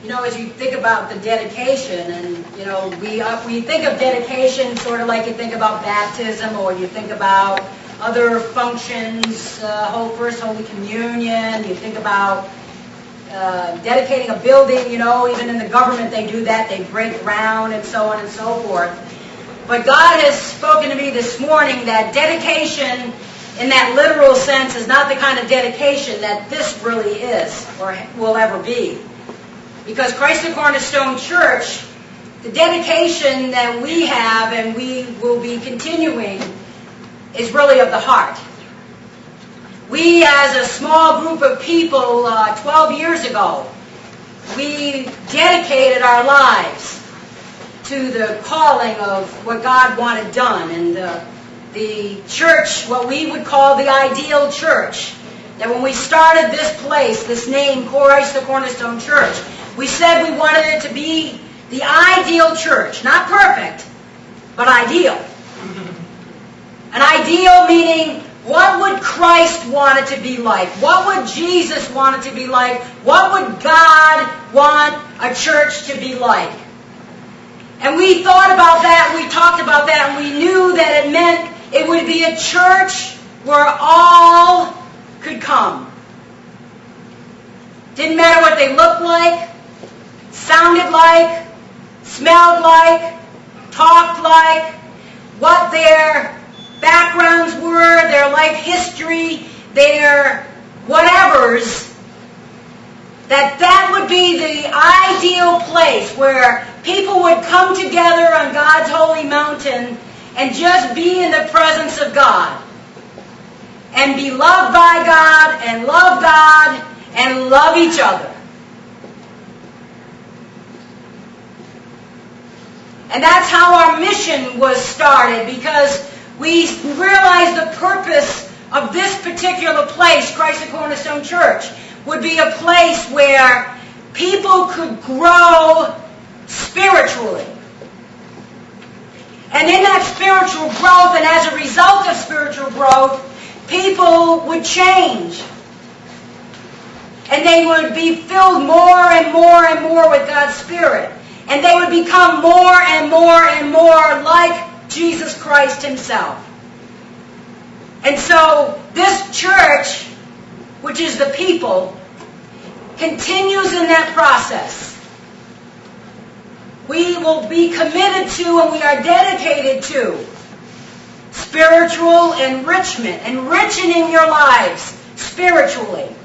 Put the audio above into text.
As you think about the dedication, and we think of dedication sort of like you think about baptism, or you think about other functions, First Holy Communion. You think about dedicating a building. Even in the government they do that. They break ground and so on and so forth. But God has spoken to me this morning that dedication, in that literal sense, is not the kind of dedication that this really is or will ever be. Because Christ the Cornerstone Church, the dedication that we have and we will be continuing is really of the heart. We, as a small group of people 12 years ago, we dedicated our lives to the calling of what God wanted done. And the church, what we would call the ideal church, that when we started this place, this name, Christ the Cornerstone Church, we said we wanted it to be the ideal church. Not perfect, but ideal. An ideal meaning, what would Christ want it to be like? What would Jesus want it to be like? What would God want a church to be like? And we thought about that, and we talked about that, and we knew that it meant it would be a church where all could come. Didn't matter what they looked like, sounded like, smelled like, talked like, what their backgrounds were, their life history, their whatevers, that would be the ideal place where people would come together on God's holy mountain and just be in the presence of God and be loved by God and love each other. And that's how our mission was started, because we realized the purpose of this particular place, Christ the Cornerstone Church, would be a place where people could grow spiritually. And in that spiritual growth, and as a result of spiritual growth, people would change. And they would be filled more and more and more with God's Spirit. And they would become more and more and more like Jesus Christ Himself. And so this church, which is the people, continues in that process. We will be committed to, and we are dedicated to, spiritual enrichment, enriching your lives spiritually.